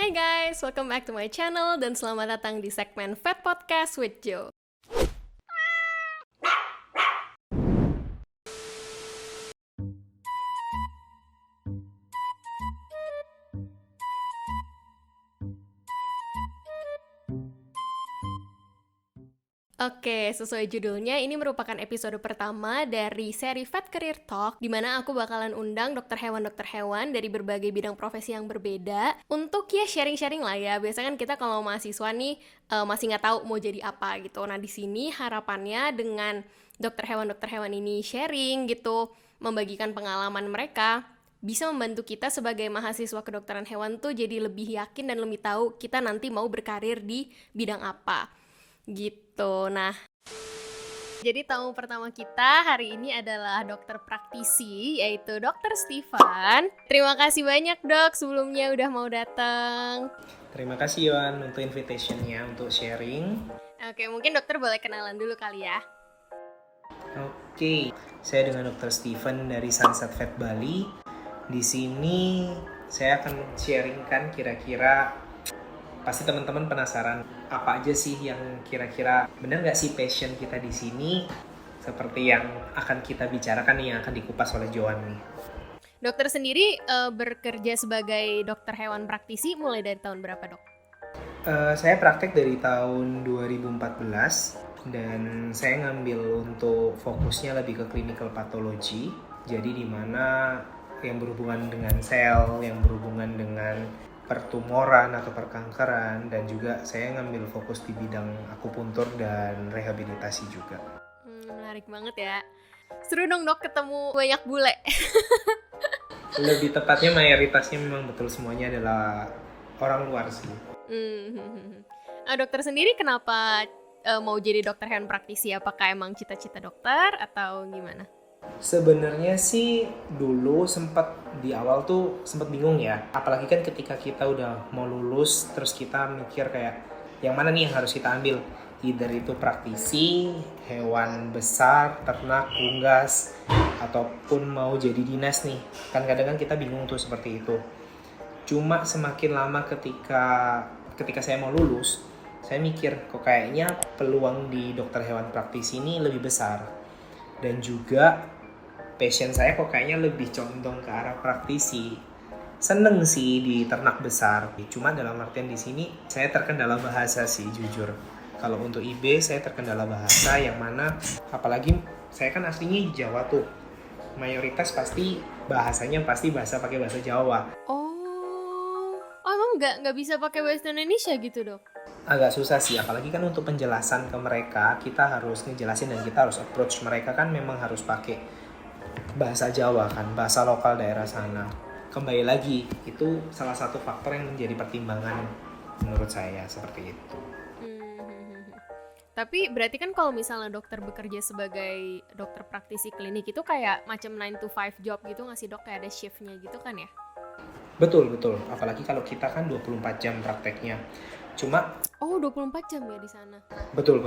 Hey guys, welcome back to my channel dan selamat datang di segmen Vet Podcast with Joe. Oke, sesuai judulnya, ini merupakan episode pertama dari seri Vet Career Talk, di mana aku bakalan undang dokter hewan dari berbagai bidang profesi yang berbeda untuk ya sharing-sharing lah ya. Biasanya kan kita kalau mahasiswa nih masih nggak tahu mau jadi apa gitu. Nah di sini harapannya dengan dokter hewan ini sharing gitu, membagikan pengalaman mereka, bisa membantu kita sebagai mahasiswa kedokteran hewan tuh jadi lebih yakin dan lebih tahu kita nanti mau berkarir di bidang apa gitu. Nah, jadi tamu pertama kita hari ini adalah dokter praktisi, yaitu Dokter Stephen. Terima kasih banyak dok sebelumnya udah mau datang. Terima kasih Yohan untuk invitation-nya untuk sharing. Oke, mungkin dokter boleh kenalan dulu kali ya. Oke, saya dengan Dokter Stephen dari Sunset Vet Bali. Di sini saya akan sharingkan kira-kira, pasti teman-teman penasaran apa aja sih yang kira-kira benar nggak sih passion kita di sini, seperti yang akan kita bicarakan nih, yang akan dikupas oleh Johan nih. Dokter sendiri bekerja sebagai dokter hewan praktisi mulai dari tahun berapa dok? Saya praktek dari tahun 2014 dan saya ngambil untuk fokusnya lebih ke clinical pathology. Jadi di mana yang berhubungan dengan sel, yang berhubungan dengan pertumoran atau perkankeran, dan juga saya ngambil fokus di bidang akupuntur dan rehabilitasi juga. Menarik banget ya. Seru dong dok ketemu banyak bule. Lebih tepatnya mayoritasnya memang betul semuanya adalah orang luar sih. Dokter sendiri kenapa mau jadi dokter hewan praktisi? Apakah emang cita-cita dokter atau gimana? Sebenarnya sih dulu sempat di awal tuh sempat bingung ya. Apalagi kan ketika kita udah mau lulus terus kita mikir kayak yang mana nih yang harus kita ambil. Either itu praktisi, hewan besar, ternak, unggas, ataupun mau jadi dinas nih. Kan kadang-kadang kita bingung tuh seperti itu. Cuma semakin lama ketika saya mau lulus, saya mikir kok kayaknya peluang di dokter hewan praktisi ini lebih besar. Dan juga passion saya kok kayaknya lebih condong ke arah praktisi. Seneng sih di ternak besar, cuma dalam artian di sini saya terkendala bahasa sih jujur. Kalau untuk IB saya terkendala bahasa, yang mana apalagi saya kan aslinya Jawa tuh. Mayoritas pasti bahasanya pasti pakai bahasa Jawa. Oh emang nggak bisa pakai bahasa Indonesia gitu dok? Agak susah sih, apalagi kan untuk penjelasan ke mereka kita harus ngejelasin dan kita harus approach mereka kan memang harus pakai bahasa Jawa kan, bahasa lokal daerah sana. Kembali lagi, itu salah satu faktor yang menjadi pertimbangan menurut saya seperti itu. Tapi berarti kan kalau misalnya dokter bekerja sebagai dokter praktisi klinik itu kayak macam 9 to 5 job gitu nggak sih dok? Kayak ada shiftnya gitu kan ya? Betul, apalagi kalau kita kan 24 jam prakteknya. Cuma 24 jam ya di sana. Betul.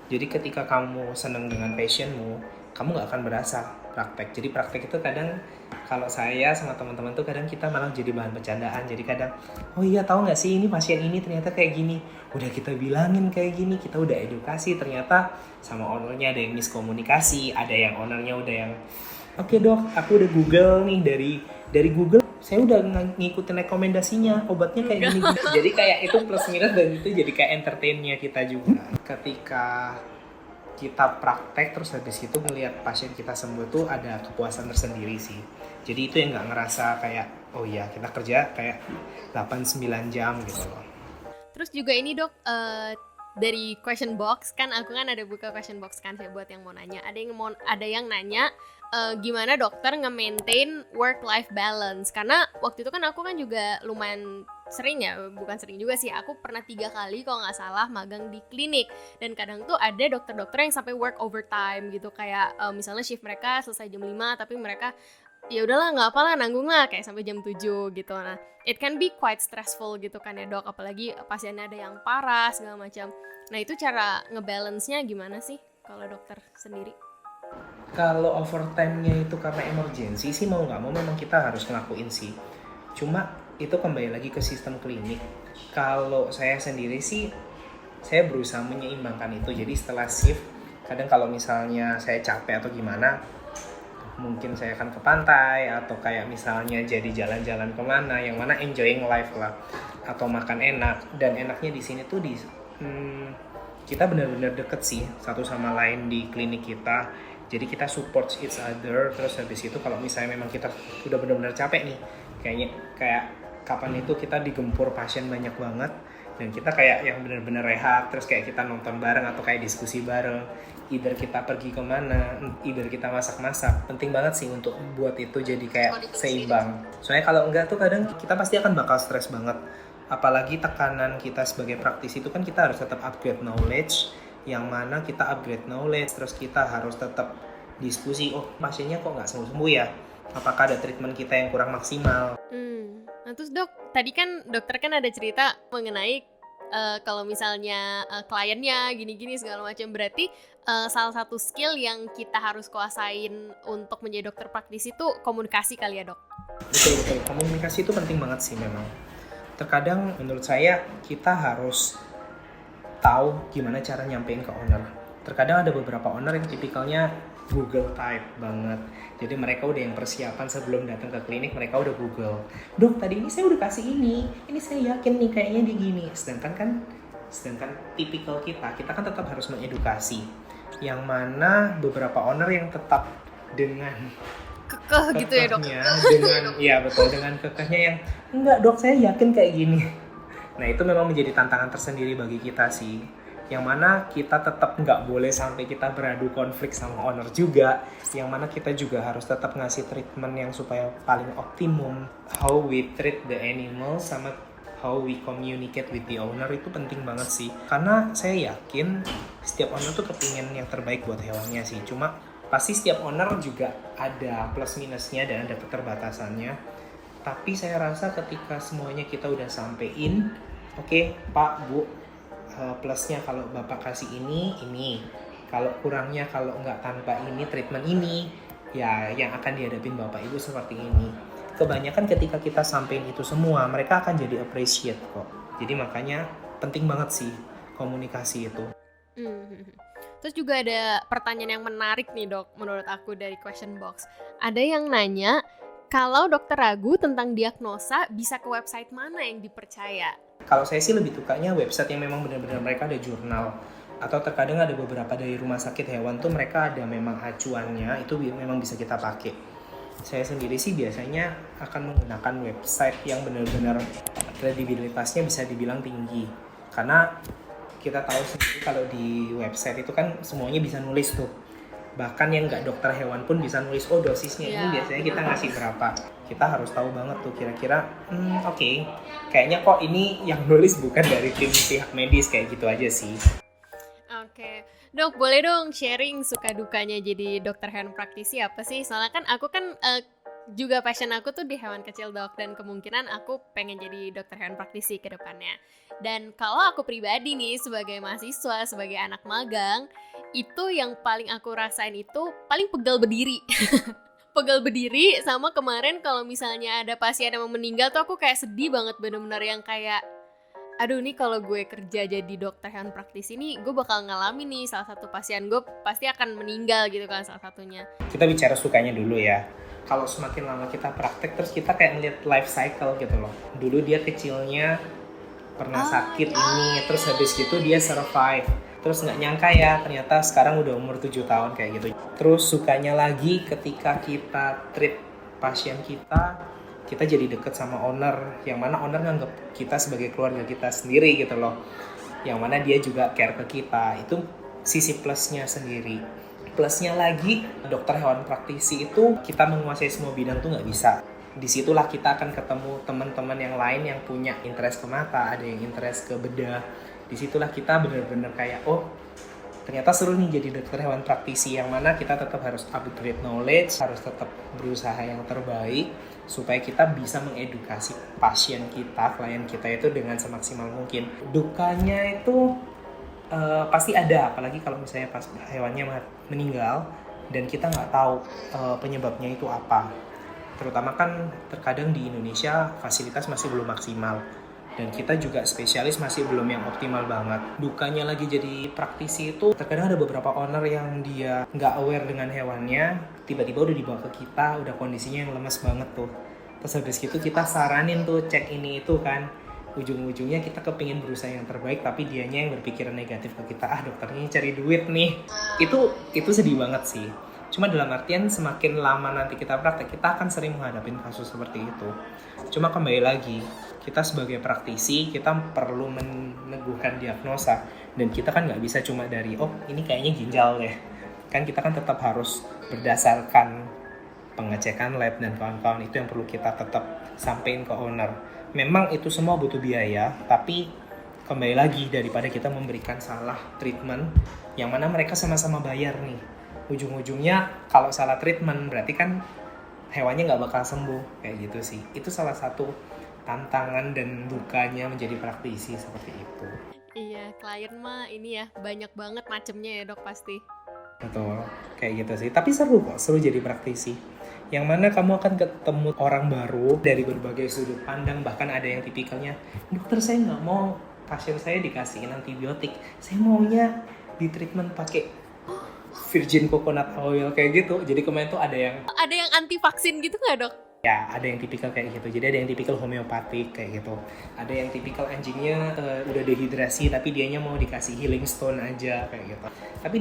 Jadi ketika kamu senang dengan passionmu, kamu nggak akan berasa praktek. Jadi praktek itu kadang, kalau saya sama teman-teman tuh kadang kita malah jadi bahan bercandaan. Jadi kadang, oh iya tahu nggak sih ini pasien ini ternyata kayak gini. Udah kita bilangin kayak gini, kita udah edukasi, ternyata sama ownernya ada yang miskomunikasi, ada yang ownernya udah yang, oke dok, aku udah Google nih, dari Google saya udah ngikutin rekomendasinya obatnya kayak gini. Jadi kayak itu plus minus, dan itu jadi kayak entertainnya kita juga. Ketika kita praktek terus habis itu ngelihat pasien kita sembuh tuh ada kepuasan tersendiri sih. Jadi itu yang nggak ngerasa kayak oh iya kita kerja kayak 8-9 jam gitu loh. Terus juga ini dok, dari question box kan aku kan ada buka question box kan buat yang mau nanya. Ada yang nanya gimana dokter nge-maintain work-life balance. Karena waktu itu kan aku kan juga lumayan sering ya, bukan sering juga sih, aku pernah 3 kali kalau nggak salah magang di klinik. Dan kadang tuh ada dokter-dokter yang sampai work overtime gitu. Kayak misalnya shift mereka selesai jam 5 tapi mereka ya udahlah nggak apalah nanggung lah kayak sampai jam 7 gitu. Nah it can be quite stressful gitu kan ya dok, apalagi pasiennya ada yang parah segala macam. Nah itu cara ngebalance-nya gimana sih kalau dokter sendiri? Kalau overtime-nya itu karena emergency sih mau nggak mau memang kita harus ngelakuin sih. Cuma itu kembali lagi ke sistem klinik. Kalau saya sendiri sih, saya berusaha menyeimbangkan itu. Jadi setelah shift, kadang kalau misalnya saya capek atau gimana, mungkin saya akan ke pantai atau kayak misalnya jadi jalan-jalan kemana yang mana enjoying life lah, atau makan enak. Dan enaknya di sini tuh kita benar-benar deket sih satu sama lain di klinik kita. Jadi kita support each other. Terus habis itu kalau misalnya memang kita udah benar-benar capek nih, kayak kapan itu kita digempur pasien banyak banget, dan kita kayak yang benar-benar rehat, terus kayak kita nonton bareng atau kayak diskusi bareng, either kita pergi kemana, either kita masak-masak. Penting banget sih untuk buat itu jadi kayak seimbang. Soalnya kalau enggak tuh kadang kita pasti akan bakal stres banget. Apalagi tekanan kita sebagai praktisi itu kan kita harus tetap upgrade knowledge, yang mana kita upgrade knowledge, terus kita harus tetap diskusi, oh pasiennya kok nggak sembuh-sembuh ya? Apakah ada treatment kita yang kurang maksimal? Nah terus dok, tadi kan dokter kan ada cerita mengenai kalau misalnya kliennya gini-gini segala macam, berarti salah satu skill yang kita harus kuasain untuk menjadi dokter praktisi itu komunikasi kali ya dok? Betul, komunikasi itu penting banget sih memang. Terkadang menurut saya kita harus tahu gimana cara nyampein ke owner. Terkadang ada beberapa owner yang tipikalnya Google type banget. Jadi mereka udah yang persiapan sebelum datang ke klinik, mereka udah Google. Dok, tadi ini saya udah kasih ini saya yakin nih kayaknya di gini. Sedangkan tipikal kita kan tetap harus mengedukasi. Yang mana beberapa owner yang tetap dengan kekeh gitu ya dok? Dengan kekehnya yang enggak dok, saya yakin kayak gini. Nah itu memang menjadi tantangan tersendiri bagi kita sih, yang mana kita tetap nggak boleh sampai kita beradu konflik sama owner juga, yang mana kita juga harus tetap ngasih treatment yang supaya paling optimum. How we treat the animal sama how we communicate with the owner itu penting banget sih, karena saya yakin setiap owner tuh kepingin yang terbaik buat hewannya sih. Cuma pasti setiap owner juga ada plus minusnya dan ada keterbatasannya. Tapi saya rasa ketika semuanya kita udah sampein, oke, Pak, Bu, plusnya kalau Bapak kasih ini, kalau kurangnya kalau nggak tanpa ini, treatment ini, ya yang akan dihadapin Bapak Ibu seperti ini. Kebanyakan ketika kita sampein itu semua, mereka akan jadi appreciate kok. Jadi makanya penting banget sih komunikasi itu. Terus juga ada pertanyaan yang menarik nih dok, menurut aku dari question box. Ada yang nanya, kalau dokter ragu tentang diagnosa, bisa ke website mana yang dipercaya? Kalau saya sih lebih sukanya website yang memang benar-benar mereka ada jurnal. Atau terkadang ada beberapa dari rumah sakit hewan tuh mereka ada memang acuannya, itu memang bisa kita pakai. Saya sendiri sih biasanya akan menggunakan website yang benar-benar kredibilitasnya bisa dibilang tinggi. Karena kita tahu sendiri kalau di website itu kan semuanya bisa nulis tuh. Bahkan yang nggak dokter hewan pun bisa nulis, oh dosisnya ini biasanya kita ngasih berapa. Kita harus tahu banget tuh kira-kira, oke, kayaknya kok ini yang nulis bukan dari tim pihak medis, kayak gitu aja sih. Oke. Dok, boleh dong sharing suka dukanya jadi dokter hewan praktisi apa sih? Soalnya kan aku kan juga passion aku tuh di hewan kecil dok, dan kemungkinan aku pengen jadi dokter hewan praktisi ke depannya. Dan kalau aku pribadi nih sebagai mahasiswa, sebagai anak magang, itu yang paling aku rasain itu paling pegal berdiri. Pegal berdiri sama kemarin kalau misalnya ada pasien yang mau meninggal tuh aku kayak sedih banget, bener-bener yang kayak aduh nih kalau gue kerja jadi dokter hewan praktisi nih gue bakal ngalamin nih salah satu pasien gue pasti akan meninggal gitu kan salah satunya. Kita bicara sukanya dulu ya. Kalau semakin lama kita praktek terus kita kayak ngeliat life cycle gitu loh. Dulu dia kecilnya pernah sakit ini, terus habis gitu dia survive. Terus nggak nyangka ya ternyata sekarang udah umur 7 tahun kayak gitu. Terus sukanya lagi ketika kita treat pasien kita jadi deket sama owner, yang mana owner nganggap kita sebagai keluarga kita sendiri gitu loh, yang mana dia juga care ke kita. Itu sisi plusnya sendiri. Plusnya lagi, dokter hewan praktisi itu kita menguasai semua bidang tuh nggak bisa. Disitulah kita akan ketemu teman-teman yang lain yang punya interest ke mata, ada yang interest ke bedah. Disitulah kita benar-benar kayak, oh ternyata seru nih jadi dokter hewan praktisi, yang mana kita tetap harus upgrade knowledge, harus tetap berusaha yang terbaik supaya kita bisa mengedukasi pasien kita, klien kita itu dengan semaksimal mungkin. Dukanya itu pasti ada, apalagi kalau misalnya pas hewannya meninggal dan kita nggak tahu penyebabnya itu apa. Terutama kan terkadang di Indonesia fasilitas masih belum maksimal. Dan kita juga spesialis masih belum yang optimal banget. Dukanya lagi jadi praktisi itu terkadang ada beberapa owner yang dia nggak aware dengan hewannya, tiba-tiba udah dibawa ke kita, udah kondisinya yang lemes banget tuh. Terus habis gitu kita saranin tuh cek ini itu kan. Ujung-ujungnya kita kepingin berusaha yang terbaik, tapi dianya yang berpikiran negatif ke kita. Ah, dokternya cari duit nih. Itu sedih banget sih. Cuma dalam artian semakin lama nanti kita praktek, kita akan sering menghadapi kasus seperti itu. Cuma kembali lagi, kita sebagai praktisi, kita perlu meneguhkan diagnosa. Dan kita kan nggak bisa cuma dari, oh ini kayaknya ginjal deh. Kan kita kan tetap harus berdasarkan pengecekan lab dan kawan-kawan, itu yang perlu kita tetap sampein ke owner. Memang itu semua butuh biaya, tapi kembali lagi daripada kita memberikan salah treatment, yang mana mereka sama-sama bayar nih. Ujung-ujungnya kalau salah treatment berarti kan hewannya nggak bakal sembuh, kayak gitu sih. Itu salah satu tantangan dan dukanya menjadi praktisi seperti itu. Iya, klien mah ini ya banyak banget macemnya ya dok pasti. Betul, kayak gitu sih. Tapi seru kok, seru jadi praktisi. Yang mana kamu akan ketemu orang baru dari berbagai sudut pandang. Bahkan ada yang tipikalnya, dokter saya nggak mau pasien saya dikasihin antibiotik. Saya maunya di treatment pakai virgin coconut oil kayak gitu. Jadi kemarin tuh ada yang anti vaksin gitu nggak dok? ya, ada yang tipikal kayak gitu. Jadi ada yang tipikal homeopatik kayak gitu. Ada yang tipikal anjingnya udah dehidrasi tapi dianya mau dikasih healing stone aja kayak gitu. Tapi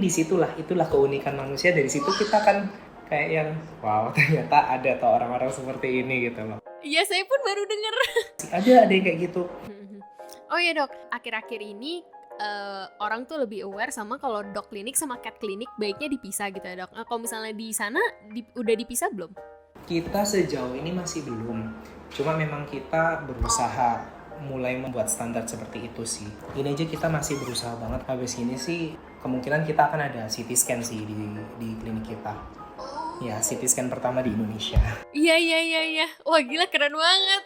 itulah keunikan manusia. Dari situ kita kan kayak yang wow, ternyata ada tuh orang-orang seperti ini gitu loh. Iya, saya pun baru denger. Ada yang kayak gitu. Oh iya dok, akhir-akhir ini orang tuh lebih aware sama kalau dog klinik sama cat klinik baiknya dipisah gitu ya dok. Nah, kalau misalnya di sana udah dipisah belum? Kita sejauh ini masih belum. Cuma memang kita berusaha mulai membuat standar seperti itu sih. Ini aja kita masih berusaha banget. Habis ini sih kemungkinan kita akan ada CT scan sih di klinik kita. Ya, CT scan pertama di Indonesia. Iya. Wah gila, keren banget.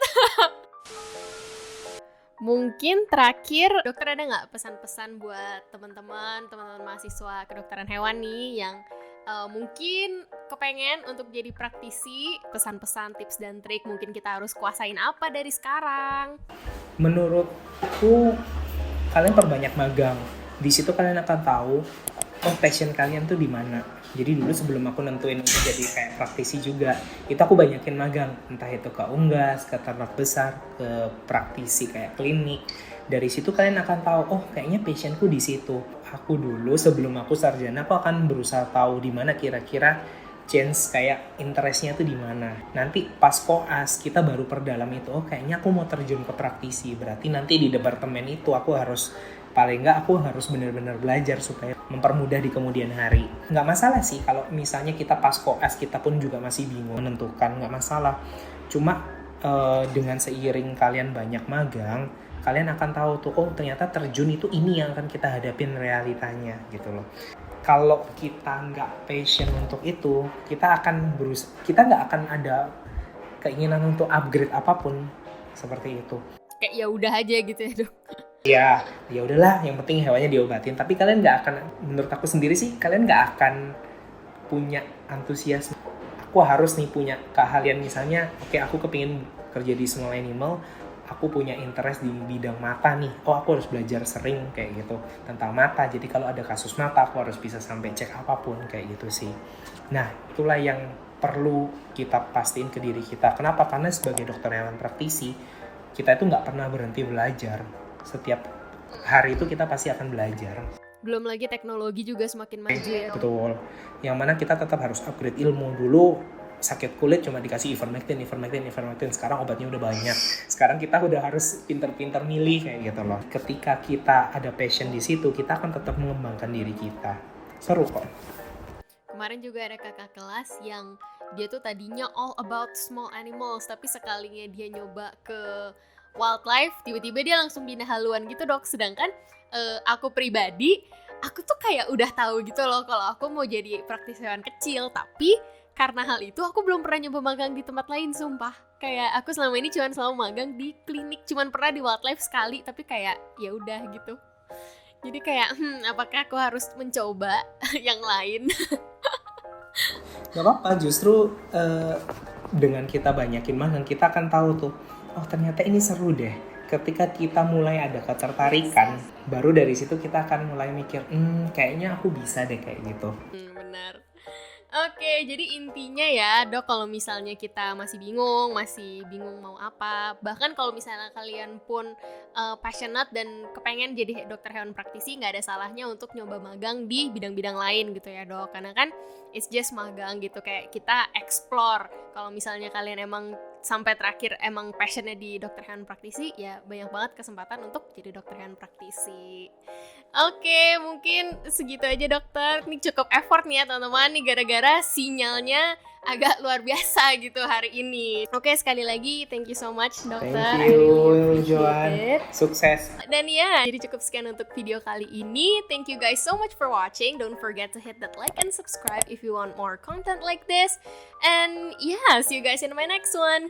Mungkin terakhir, dokter ada nggak pesan-pesan buat teman-teman mahasiswa kedokteran hewan nih yang mungkin kepengen untuk jadi praktisi, pesan-pesan, tips dan trik mungkin kita harus kuasain apa dari sekarang? Menurutku kalian perbanyak magang. Di situ kalian akan tahu oh passion kalian tuh di mana. Jadi dulu sebelum aku nentuin untuk jadi kayak praktisi juga, itu aku banyakin magang, entah itu ke unggas, ke ternak besar, ke praktisi kayak klinik. Dari situ kalian akan tahu, oh kayaknya passionku di situ. Aku dulu sebelum aku sarjana, aku akan berusaha tahu di mana kira-kira chance kayak interestnya tuh di mana. Nanti pas koas kita baru perdalam itu, oh kayaknya aku mau terjun ke praktisi. Berarti nanti di departemen itu aku harus paling nggak aku harus benar-benar belajar supaya mempermudah di kemudian hari. Nggak masalah sih kalau misalnya kita pas koas kita pun juga masih bingung menentukan, nggak masalah. Cuma dengan seiring kalian banyak magang, kalian akan tahu tuh oh ternyata terjun itu ini yang akan kita hadapin realitanya gitu loh. Kalau kita nggak passion untuk itu, kita nggak akan ada keinginan untuk upgrade apapun seperti itu. Kayak ya udah aja gitu ya dok. Ya udahlah, yang penting hewannya diobatin. Tapi kalian nggak akan, menurut aku sendiri sih, kalian nggak akan punya antusiasme. Aku harus nih punya keahlian misalnya, oke aku kepingin kerja di small animal, aku punya interest di bidang mata nih. Oh aku harus belajar sering kayak gitu tentang mata. Jadi kalau ada kasus mata aku harus bisa sampai cek apapun kayak gitu sih. Nah itulah yang perlu kita pastiin ke diri kita. Kenapa? Karena sebagai dokter hewan praktisi, kita itu nggak pernah berhenti belajar. Setiap hari itu kita pasti akan belajar. Belum lagi teknologi juga semakin maju ya. Betul. Yang mana kita tetap harus upgrade ilmu. Dulu sakit kulit cuma dikasih ivermectin. Sekarang obatnya udah banyak. Sekarang kita udah harus pinter-pinter milih kayak gitu loh. Ketika kita ada passion di situ, kita akan tetap mengembangkan diri kita. Seru kok. Kemarin juga ada kakak kelas yang dia tuh tadinya all about small animals, tapi sekalinya dia nyoba ke wildlife, tiba-tiba dia langsung pindah haluan gitu dok. Sedangkan aku pribadi, aku tuh kayak udah tahu gitu loh kalau aku mau jadi praktisi hewan kecil, tapi karena hal itu aku belum pernah nyoba magang di tempat lain, sumpah. Kayak aku selama ini cuman selalu magang di klinik, cuman pernah di wildlife sekali, tapi kayak ya udah gitu. Jadi kayak apakah aku harus mencoba yang lain? Gak apa-apa, justru dengan kita banyakin magang, kita akan tahu tuh, oh ternyata ini seru deh. Ketika kita mulai ada ketertarikan, baru dari situ kita akan mulai mikir, kayaknya aku bisa deh kayak gitu. Benar. Oke, jadi intinya ya dok, kalau misalnya kita masih bingung mau apa, bahkan kalau misalnya kalian pun passionate dan kepengen jadi dokter hewan praktisi, nggak ada salahnya untuk nyoba magang di bidang-bidang lain gitu ya dok, karena kan it's just magang gitu, kayak kita explore. Kalau misalnya kalian emang sampai terakhir emang passionnya di dokter hewan praktisi, ya banyak banget kesempatan untuk jadi dokter hewan praktisi. Oke, mungkin segitu aja dokter. Ini cukup effort nih ya teman-teman, nih gara-gara sinyalnya agak luar biasa gitu hari ini. Oke, sekali lagi thank you so much dokter. Thank you, Joan. Sukses. Dan ya, jadi cukup sekian untuk video kali ini. Thank you guys so much for watching. Don't forget to hit that like and subscribe if you want more content like this. And yeah, see you guys in my next one.